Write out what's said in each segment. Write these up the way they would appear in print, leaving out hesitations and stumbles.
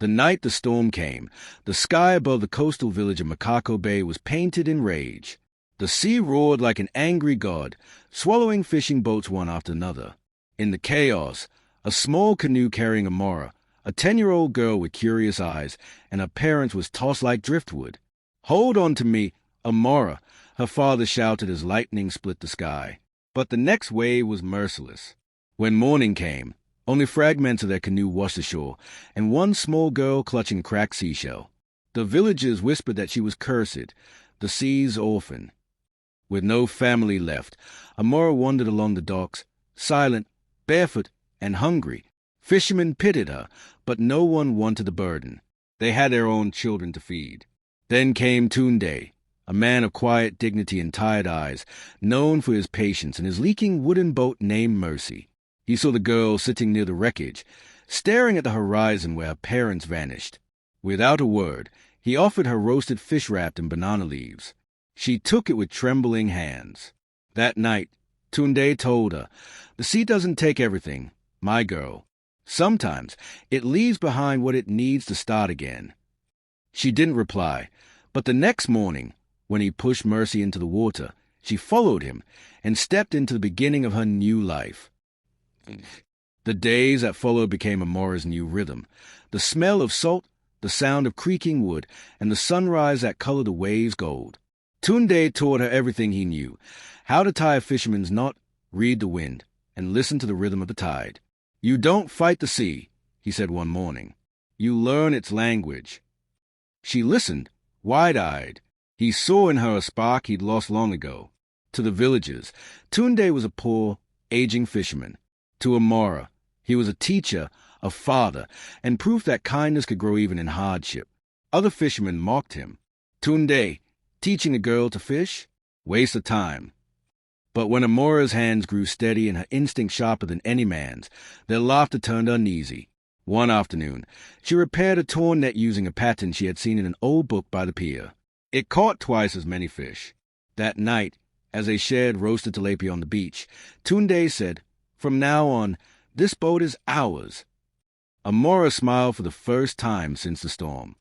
The night the storm came, the sky above the coastal village of Makako Bay was painted in rage. The sea roared like an angry god, swallowing fishing boats one after another. In the chaos, a small canoe carrying Amora, a 10-year-old girl with curious eyes, and her parents was tossed like driftwood. "Hold on to me, Amora," her father shouted as lightning split the sky. But the next wave was merciless. When morning came, only fragments of their canoe washed ashore, and one small girl clutching a cracked seashell. The villagers whispered that she was cursed, the sea's orphan. With no family left, Amora wandered along the docks, silent, barefoot, and hungry. Fishermen pitied her, but no one wanted the burden. They had their own children to feed. Then came Tunde, a man of quiet dignity and tired eyes, known for his patience and his leaking wooden boat named Mercy. He saw the girl sitting near the wreckage, staring at the horizon where her parents vanished. Without a word, he offered her roasted fish wrapped in banana leaves. She took it with trembling hands. That night, Tunde told her, "The sea doesn't take everything, my girl. Sometimes it leaves behind what it needs to start again." She didn't reply, but the next morning, when he pushed Mercy into the water, she followed him and stepped into the beginning of her new life. The days that followed became Amora's new rhythm. The smell of salt, the sound of creaking wood, and the sunrise that colored the waves gold. Tunde taught her everything he knew, how to tie a fisherman's knot, read the wind, and listen to the rhythm of the tide. "You don't fight the sea," he said one morning. "You learn its language." She listened, wide-eyed. He saw in her a spark he'd lost long ago. To the villagers, Tunde was a poor, aging fisherman. To Amora, he was a teacher, a father, and proof that kindness could grow even in hardship. Other fishermen mocked him. Tunde, teaching a girl to fish? Waste of time. But when Amora's hands grew steady and her instinct sharper than any man's, their laughter turned uneasy. One afternoon, she repaired a torn net using a pattern she had seen in an old book by the pier. It caught twice as many fish. That night, as they shared roasted tilapia on the beach, Tunde said, "From now on, this boat is ours." Amora smiled for the first time since the storm.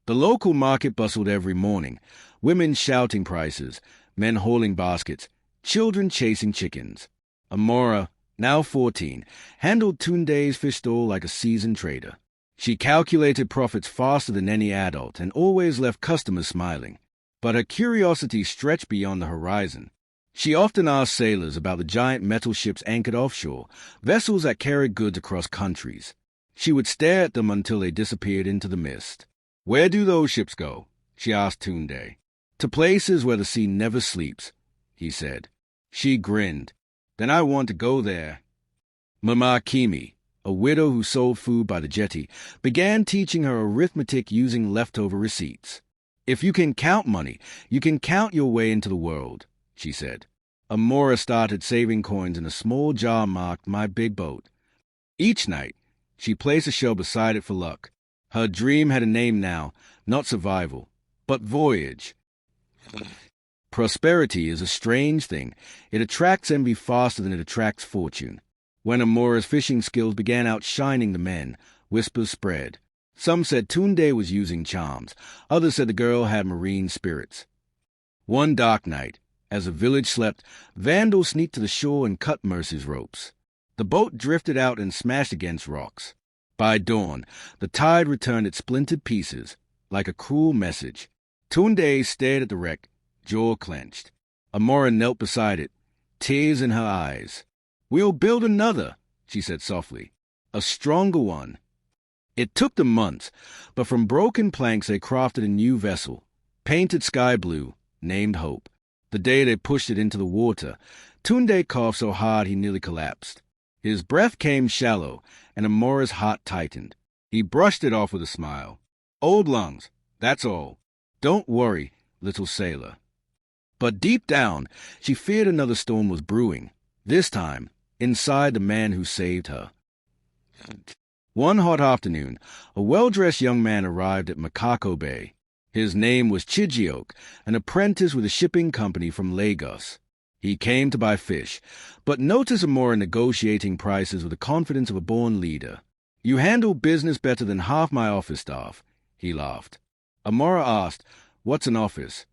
The local market bustled every morning, women shouting prices, men hauling baskets, children chasing chickens. Amora, now 14, handled Tunde's fish stall like a seasoned trader. She calculated profits faster than any adult and always left customers smiling. But her curiosity stretched beyond the horizon. She often asked sailors about the giant metal ships anchored offshore, vessels that carried goods across countries. She would stare at them until they disappeared into the mist. "Where do those ships go?" she asked Tunde. "To places where the sea never sleeps," he said. She grinned. "Then I want to go there." Mama Kimi, a widow who sold food by the jetty, began teaching her arithmetic using leftover receipts. "If you can count money, you can count your way into the world," she said. Amora started saving coins in a small jar marked "My Big Boat." Each night, she placed a shell beside it for luck. Her dream had a name now, not survival, but voyage. Prosperity is a strange thing. It attracts envy faster than it attracts fortune. When Amora's fishing skills began outshining the men, whispers spread. Some said Tunde was using charms. Others said the girl had marine spirits. One dark night, as the village slept, vandals sneaked to the shore and cut Mercy's ropes. The boat drifted out and smashed against rocks. By dawn, the tide returned its splintered pieces, like a cruel message. Tunde stared at the wreck, jaw clenched. Amora knelt beside it, tears in her eyes. "We'll build another," she said softly. "A stronger one." It took them months, but from broken planks they crafted a new vessel, painted sky blue, named Hope. The day they pushed it into the water, Tunde coughed so hard he nearly collapsed. His breath came shallow, and Amora's heart tightened. He brushed it off with a smile. "Old lungs, that's all. Don't worry, little sailor." But deep down, she feared another storm was brewing, this time inside the man who saved her. One hot afternoon, a well-dressed young man arrived at Makako Bay. His name was Chijioke, an apprentice with a shipping company from Lagos. He came to buy fish, but noticed Amora negotiating prices with the confidence of a born leader. You handle business better than half my office staff, he laughed. Amora asked, "What's an office?"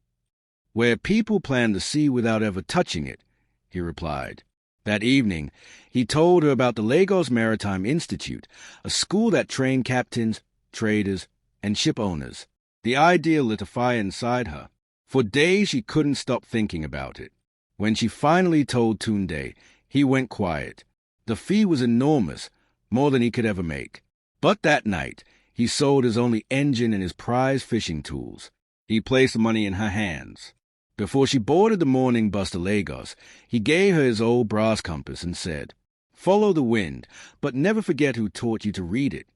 "Where people plan the sea without ever touching it," he replied. That evening, he told her about the Lagos Maritime Institute, a school that trained captains, traders, and ship owners. The idea lit a fire inside her. For days she couldn't stop thinking about it. When she finally told Tunde, he went quiet. The fee was enormous, more than he could ever make. But that night, he sold his only engine and his prized fishing tools. He placed the money in her hands. Before she boarded the morning bus to Lagos, he gave her his old brass compass and said, "Follow the wind, but never forget who taught you to read it."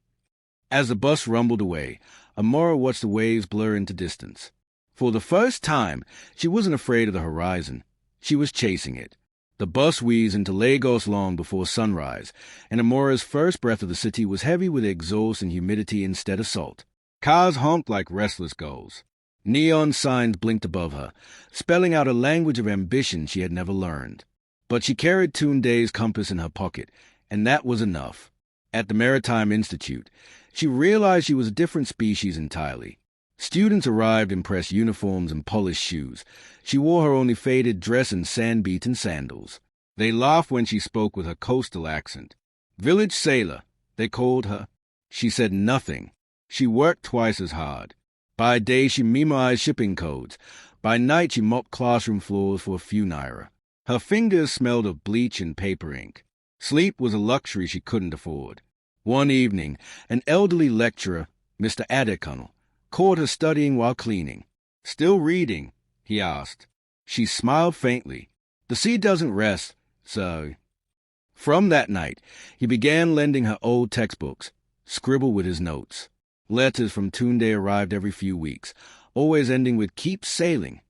As the bus rumbled away, Amora watched the waves blur into distance. For the first time, she wasn't afraid of the horizon. She was chasing it. The bus wheezed into Lagos long before sunrise, and Amora's first breath of the city was heavy with exhaust and humidity instead of salt. Cars honked like restless gulls. Neon signs blinked above her, spelling out a language of ambition she had never learned. But she carried Tunde's compass in her pocket, and that was enough. At the Maritime Institute, she realized she was a different species entirely. Students arrived in pressed uniforms and polished shoes. She wore her only faded dress and sand-beaten sandals. They laughed when she spoke with her coastal accent. "Village sailor," they called her. She said nothing. She worked twice as hard. By day she memorized shipping codes. By night she mopped classroom floors for a few naira. Her fingers smelled of bleach and paper ink. Sleep was a luxury she couldn't afford. One evening, an elderly lecturer, Mr. Adekunle, caught her studying while cleaning. "Still reading?" he asked. She smiled faintly. "The sea doesn't rest, so..." From that night, he began lending her old textbooks, scribbled with his notes. Letters from Tunde arrived every few weeks, always ending with "Keep sailing."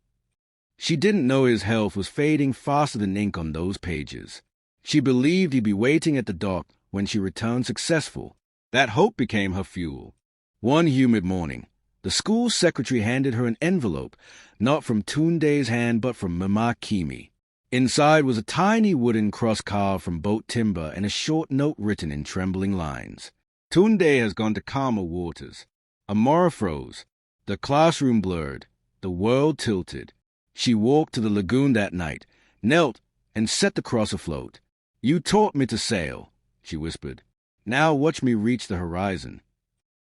She didn't know his health was fading faster than ink on those pages. She believed he'd be waiting at the dock when she returned successful. That hope became her fuel. One humid morning, the school secretary handed her an envelope, not from Tunde's hand but from Mama Kimi. Inside was a tiny wooden cross carved from boat timber and a short note written in trembling lines. "Tunde has gone to calmer waters." Amora froze. The classroom blurred. The world tilted. She walked to the lagoon that night, knelt, and set the cross afloat. "You taught me to sail," she whispered. "Now watch me reach the horizon."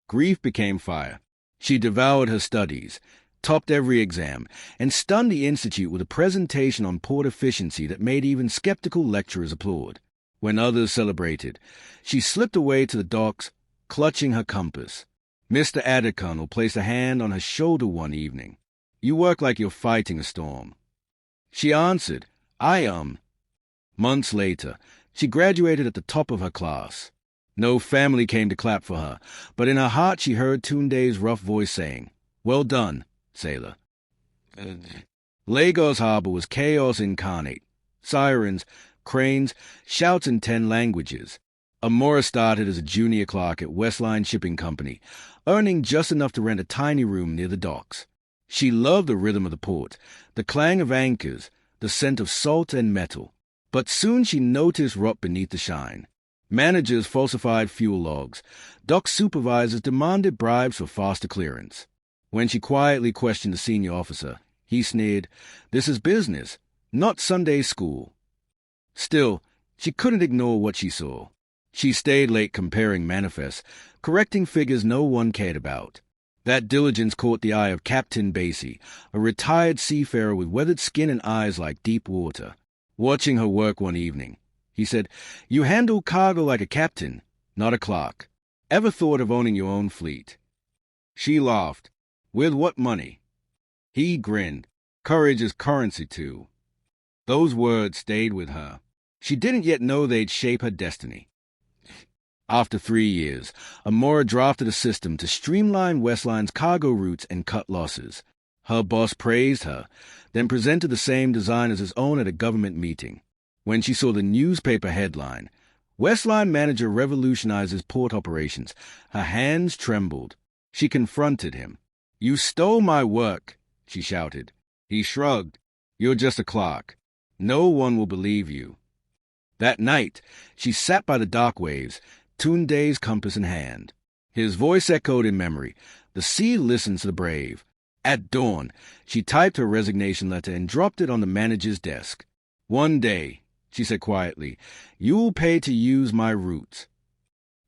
Grief became fire. She devoured her studies, topped every exam, and stunned the institute with a presentation on port efficiency that made even skeptical lecturers applaud. When others celebrated, she slipped away to the docks, clutching her compass. Mr. Adekunle placed a hand on her shoulder one evening. "You work like you're fighting a storm." She answered, "I am." Months later, she graduated at the top of her class. No family came to clap for her, but in her heart she heard Tunde's rough voice saying, "Well done, sailor." Lagos Harbor was chaos incarnate. Sirens, cranes, shouts in 10 languages. Amora started as a junior clerk at Westline Shipping Company, earning just enough to rent a tiny room near the docks. She loved the rhythm of the port, the clang of anchors, the scent of salt and metal. But soon she noticed rot beneath the shine. Managers falsified fuel logs. Dock supervisors demanded bribes for faster clearance. When she quietly questioned the senior officer, he sneered, "This is business, not Sunday school." Still, she couldn't ignore what she saw. She stayed late comparing manifests, correcting figures no one cared about. That diligence caught the eye of Captain Basie, a retired seafarer with weathered skin and eyes like deep water. Watching her work one evening, he said, "You handle cargo like a captain, not a clerk. Ever thought of owning your own fleet?" She laughed. "With what money?" He grinned. "Courage is currency, too." Those words stayed with her. She didn't yet know they'd shape her destiny. After 3 years, Amora drafted a system to streamline Westline's cargo routes and cut losses. Her boss praised her, then presented the same design as his own at a government meeting. When she saw the newspaper headline, "Westline manager revolutionizes port operations," her hands trembled. She confronted him. "You stole my work," she shouted. He shrugged. "You're just a clerk. No one will believe you." That night, she sat by the dock waves, Tunde's compass in hand. His voice echoed in memory. The sea listens to the brave. At dawn, she typed her resignation letter and dropped it on the manager's desk. "One day," she said quietly, "you'll pay to use my routes."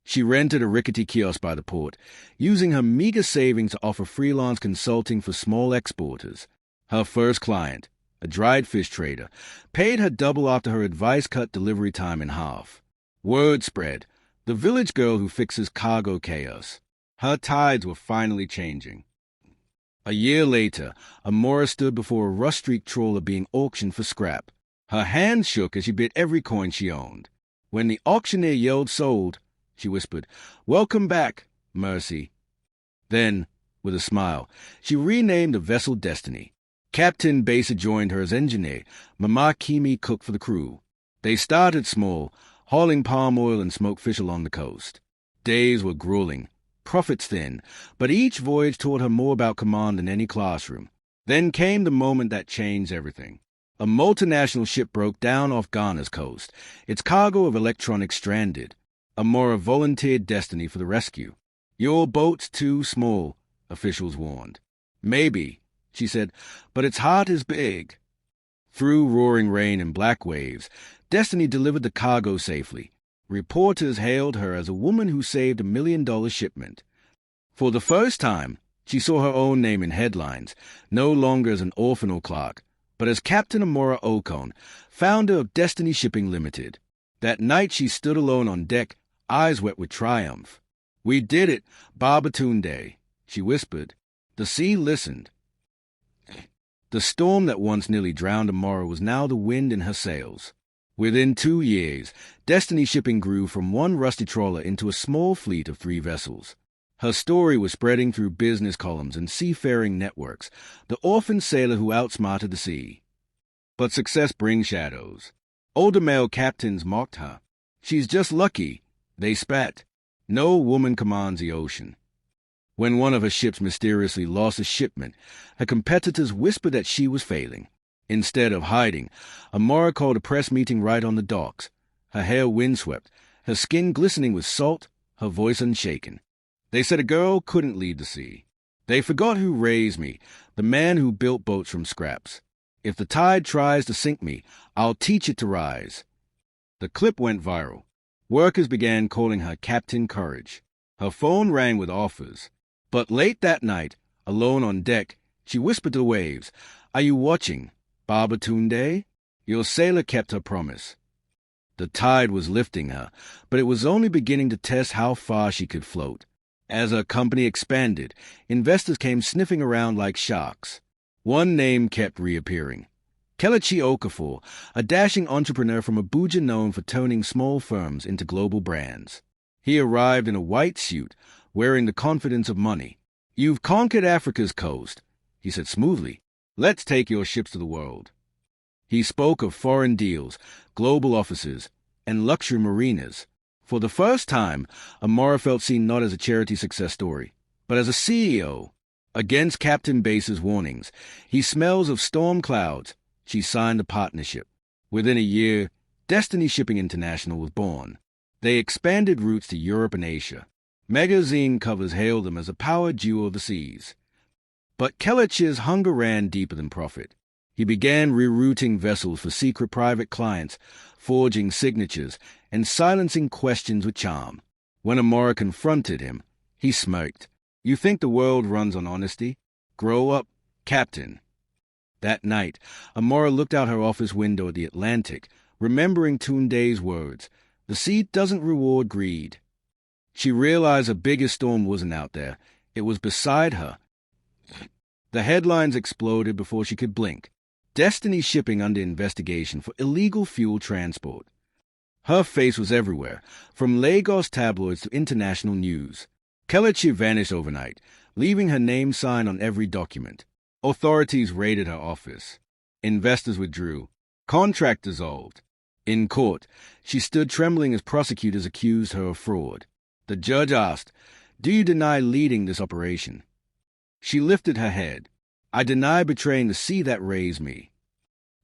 She rented a rickety kiosk by the port, using her meager savings to offer freelance consulting for small exporters. Her first client, a dried fish trader, paid her double after her advice cut delivery time in half. Word spread. The village girl who fixes cargo chaos. Her tides were finally changing. A year later, Amora stood before a rust-streaked trawler being auctioned for scrap. Her hands shook as she bid every coin she owned. When the auctioneer yelled sold, she whispered, "Welcome back, Mercy." Then, with a smile, she renamed the vessel Destiny. Captain Besa joined her as engineer. Mama Kimi cooked for the crew. They started small, hauling palm oil and smoked fish along the coast. Days were grueling, profits thin, but each voyage taught her more about command than any classroom. Then came the moment that changed everything. A multinational ship broke down off Ghana's coast, its cargo of electronics stranded. Amora volunteered Destiny for the rescue. "Your boat's too small," officials warned. "Maybe," she said, "but its heart is big." Through roaring rain and black waves, Destiny delivered the cargo safely. Reporters hailed her as a woman who saved $1 million shipment. For the first time, she saw her own name in headlines, no longer as an orphan or clerk, but as Captain Amora Okon, founder of Destiny Shipping Limited. That night she stood alone on deck, eyes wet with triumph. "We did it, Babatunde," she whispered. The sea listened. The storm that once nearly drowned Amora was now the wind in her sails. Within 2 years, Destiny Shipping grew from one rusty trawler into a small fleet of 3 vessels. Her story was spreading through business columns and seafaring networks, the orphan sailor who outsmarted the sea. But success brings shadows. Older male captains mocked her. "She's just lucky," they spat. "No woman commands the ocean." When one of her ships mysteriously lost a shipment, her competitors whispered that she was failing. Instead of hiding, Amora called a press meeting right on the docks, her hair windswept, her skin glistening with salt, her voice unshaken. They said a girl couldn't lead the sea. They forgot who raised me, the man who built boats from scraps. If the tide tries to sink me, I'll teach it to rise. The clip went viral. Workers began calling her Captain Courage. Her phone rang with offers. But late that night, alone on deck, she whispered to the waves, "Are you watching, Babatunde? Your sailor kept her promise." The tide was lifting her, but it was only beginning to test how far she could float. As her company expanded, investors came sniffing around like sharks. One name kept reappearing. Kelechi Okafor, a dashing entrepreneur from Abuja known for turning small firms into global brands. He arrived in a white suit, wearing the confidence of money. "You've conquered Africa's coast," he said smoothly. "Let's take your ships to the world." He spoke of foreign deals, global offices, and luxury marinas. For the first time, Amora felt seen not as a charity success story, but as a CEO. Against Captain Base's warnings, he smells of storm clouds, she signed a partnership. Within a year, Destiny Shipping International was born. They expanded routes to Europe and Asia. Magazine covers hailed them as a power duo of the seas. But Kelechi's hunger ran deeper than profit. He began rerouting vessels for secret private clients, forging signatures, and silencing questions with charm. When Amora confronted him, he smirked. "You think the world runs on honesty? Grow up, Captain." That night, Amora looked out her office window at the Atlantic, remembering Tunde's words, "The sea doesn't reward greed." She realized her biggest storm wasn't out there. It was beside her. The headlines exploded before she could blink. Destiny Shipping under investigation for illegal fuel transport. Her face was everywhere, from Lagos tabloids to international news. Kelechi vanished overnight, leaving her name sign on every document. Authorities raided her office. Investors withdrew. Contract dissolved. In court, she stood trembling as prosecutors accused her of fraud. The judge asked, "Do you deny leading this operation?" She lifted her head. "I deny betraying the sea that raised me."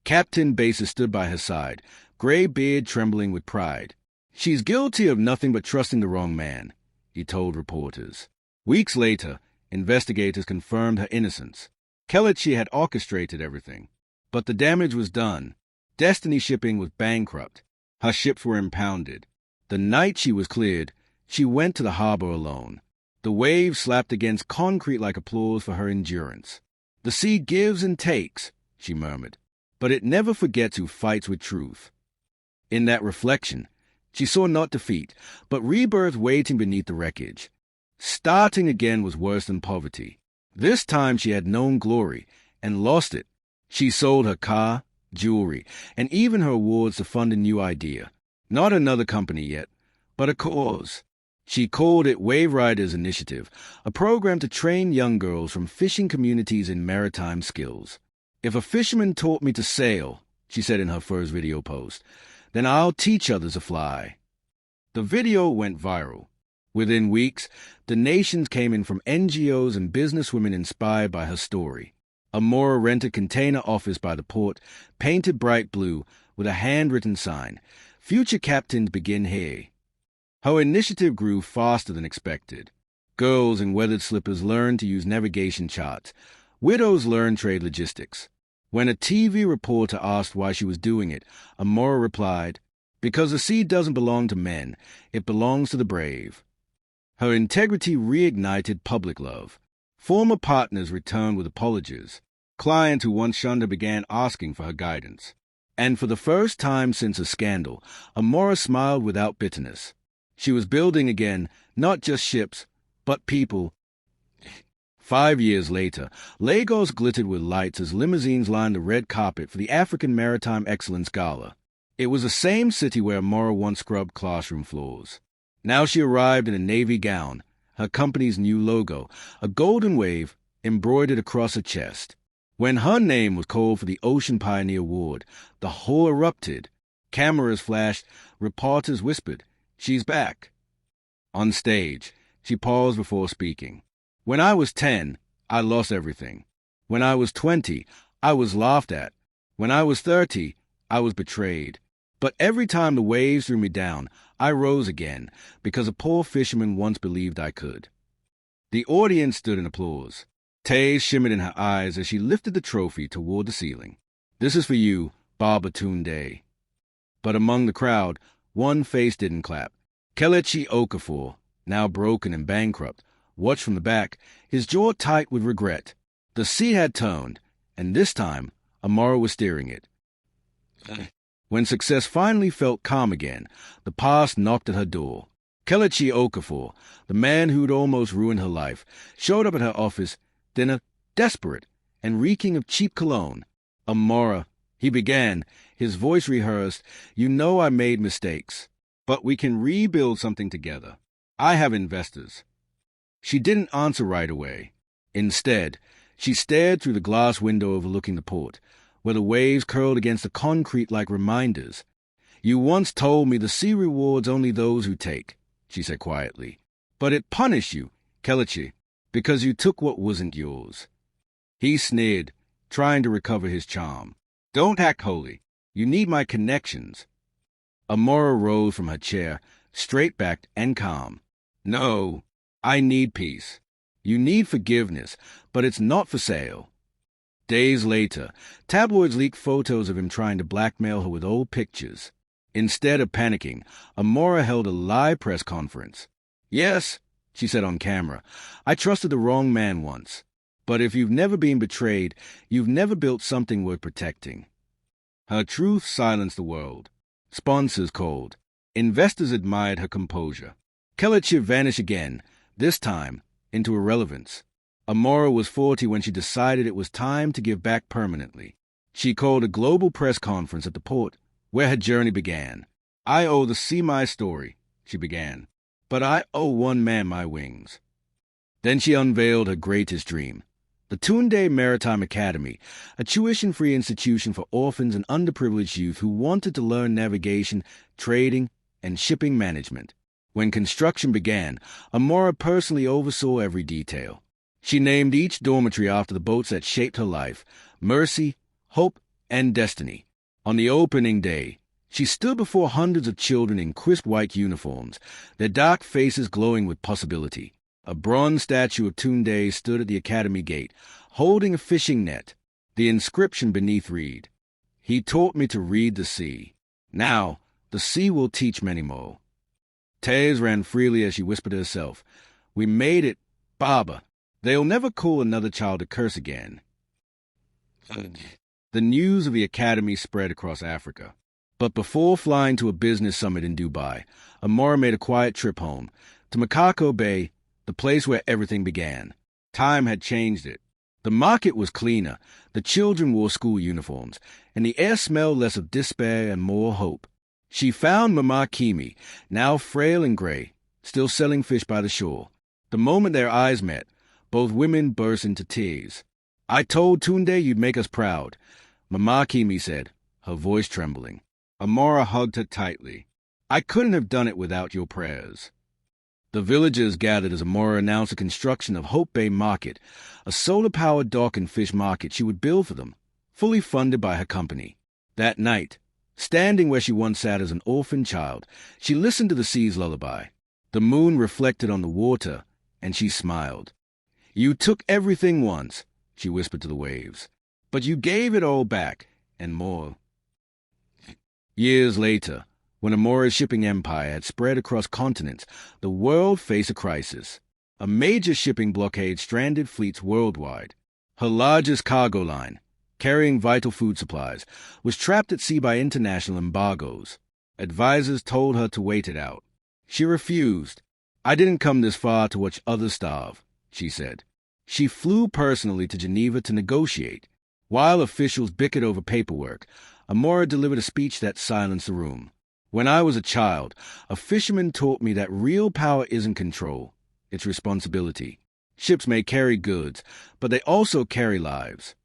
Captain Baser stood by her side, gray beard trembling with pride. She's guilty of nothing but trusting the wrong man, he told reporters. Weeks later, investigators confirmed her innocence. Kelechi had orchestrated everything. But the damage was done. Destiny Shipping was bankrupt. Her ships were impounded. The night she was cleared, she went to the harbor alone. The waves slapped against concrete like applause for her endurance. The sea gives and takes, she murmured, but it never forgets who fights with truth. In that reflection, she saw not defeat, but rebirth waiting beneath the wreckage. Starting again was worse than poverty. This time she had known glory and lost it. She sold her car, jewelry, and even her awards to fund a new idea. Not another company yet, but a cause. She called it Wave Riders Initiative, a program to train young girls from fishing communities in maritime skills. If a fisherman taught me to sail, she said in her first video post, then I'll teach others to fly. The video went viral. Within weeks, donations came in from NGOs and businesswomen inspired by her story. Amora rented a container office by the port, painted bright blue, with a handwritten sign, "Future captains begin here." Her initiative grew faster than expected. Girls in weathered slippers learned to use navigation charts. Widows learned trade logistics. When a TV reporter asked why she was doing it, Amora replied, "Because the sea doesn't belong to men, it belongs to the brave." Her integrity reignited public love. Former partners returned with apologies. Clients who once shunned her began asking for her guidance. And for the first time since a scandal, Amora smiled without bitterness. She was building again, not just ships, but people. 5 years later, Lagos glittered with lights as limousines lined the red carpet for the African Maritime Excellence Gala. It was the same city where Amora once scrubbed classroom floors. Now she arrived in a navy gown, her company's new logo, a golden wave embroidered across her chest. When her name was called for the Ocean Pioneer Award, the whole erupted. Cameras flashed, reporters whispered, "She's back." On stage, she paused before speaking. "When I was 10, I lost everything. When I was 20, I was laughed at. When I was 30, I was betrayed. But every time the waves threw me down, I rose again, because a poor fisherman once believed I could." The audience stood in applause. Tears shimmered in her eyes as she lifted the trophy toward the ceiling. "This is for you, Baba Tunde." But among the crowd, one face didn't clap. Kelechi Okafor, now broken and bankrupt, watched from the back, his jaw tight with regret. The sea had turned, and this time, Amora was steering it. When success finally felt calm again, the past knocked at her door. Kelechi Okafor, the man who'd almost ruined her life, showed up at her office, dinner, desperate, and reeking of cheap cologne. "Amora," he began, his voice rehearsed, "you know I made mistakes, but we can rebuild something together. I have investors." She didn't answer right away. Instead, she stared through the glass window overlooking the port, where the waves curled against the concrete like reminders. "You once told me the sea rewards only those who take," she said quietly. "But it punished you, Kelechi, because you took what wasn't yours." He sneered, trying to recover his charm. "Don't act holy. You need my connections." Amora rose from her chair, straight-backed and calm. "No, I need peace. You need forgiveness, but it's not for sale." Days later, tabloids leaked photos of him trying to blackmail her with old pictures. Instead of panicking, Amora held a live press conference. "Yes," she said on camera, "I trusted the wrong man once. But if you've never been betrayed, you've never built something worth protecting." Her truth silenced the world. Sponsors called. Investors admired her composure. Kelechi vanished again, this time into irrelevance. Amora was 40 when she decided it was time to give back permanently. She called a global press conference at the port, where her journey began. "I owe the sea my story," she began, "but I owe one man my wings." Then she unveiled her greatest dream, the Tunde Maritime Academy, a tuition-free institution for orphans and underprivileged youth who wanted to learn navigation, trading, and shipping management. When construction began, Amora personally oversaw every detail. She named each dormitory after the boats that shaped her life: Mercy, Hope, and Destiny. On the opening day, She stood before hundreds of children in crisp white uniforms, their dark faces glowing with possibility. A bronze statue of Tunde stood at the academy gate, holding a fishing net. The inscription beneath read, "He taught me to read the sea. Now, the sea will teach many more." Tears ran freely as she whispered to herself, "We made it, Baba. They'll never call another child a curse again." The news of the academy spread across Africa. But before flying to a business summit in Dubai, Amora made a quiet trip home, to Makako Bay, the place where everything began. Time had changed it. The market was cleaner, the children wore school uniforms, and the air smelled less of despair and more hope. She found Mama Kimi, now frail and gray, still selling fish by the shore. The moment their eyes met, both women burst into tears. "I told Tunde you'd make us proud," Mama Kimi said, her voice trembling. Amora hugged her tightly. "I couldn't have done it without your prayers." The villagers gathered as Amora announced the construction of Hope Bay Market, a solar-powered dock and fish market she would build for them, fully funded by her company. That night, standing where she once sat as an orphan child, she listened to the sea's lullaby. The moon reflected on the water, and she smiled. "You took everything once," she whispered to the waves, "but you gave it all back, and more." Years later, when Amora's shipping empire had spread across continents, the world faced a crisis. A major shipping blockade stranded fleets worldwide. Her largest cargo line, carrying vital food supplies, was trapped at sea by international embargoes. Advisors told her to wait it out. She refused. "I didn't come this far to watch others starve," she said. She flew personally to Geneva to negotiate. While officials bickered over paperwork, Amora delivered a speech that silenced the room. "When I was a child, a fisherman taught me that real power isn't control, it's responsibility. Ships may carry goods, but they also carry lives."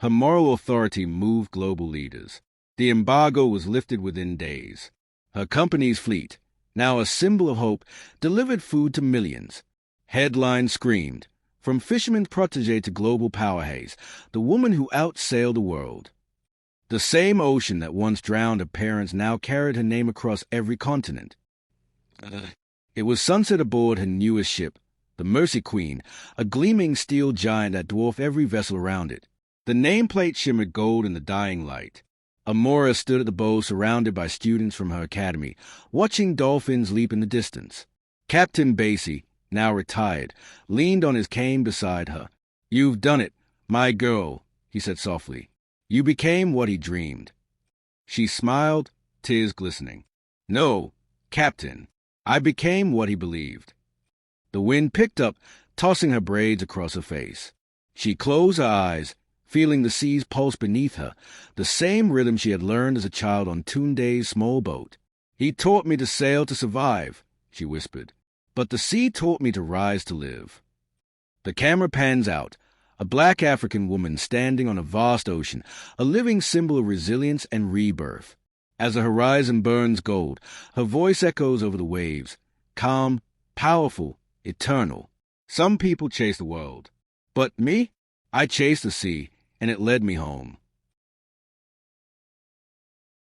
Her moral authority moved global leaders. The embargo was lifted within days. Her company's fleet, now a symbol of hope, delivered food to millions. Headlines screamed, "From fisherman's protege to global powerhouse, the woman who outsailed the world." The same ocean that once drowned her parents now carried her name across every continent. It was sunset aboard her newest ship, the Mercy Queen, a gleaming steel giant that dwarfed every vessel around it. The nameplate shimmered gold in the dying light. Amora stood at the bow surrounded by students from her academy, watching dolphins leap in the distance. Captain Basie, now retired, leaned on his cane beside her. "You've done it, my girl," he said softly. "You became what he dreamed." She smiled, tears glistening. "No, Captain, I became what he believed." The wind picked up, tossing her braids across her face. She closed her eyes, feeling the sea's pulse beneath her, the same rhythm she had learned as a child on Tunde's small boat. "He taught me to sail to survive," she whispered, "but the sea taught me to rise to live." The camera pans out, a black African woman standing on a vast ocean, a living symbol of resilience and rebirth. As the horizon burns gold, her voice echoes over the waves, calm, powerful, eternal. "Some people chase the world, but me, I chased the sea, and it led me home."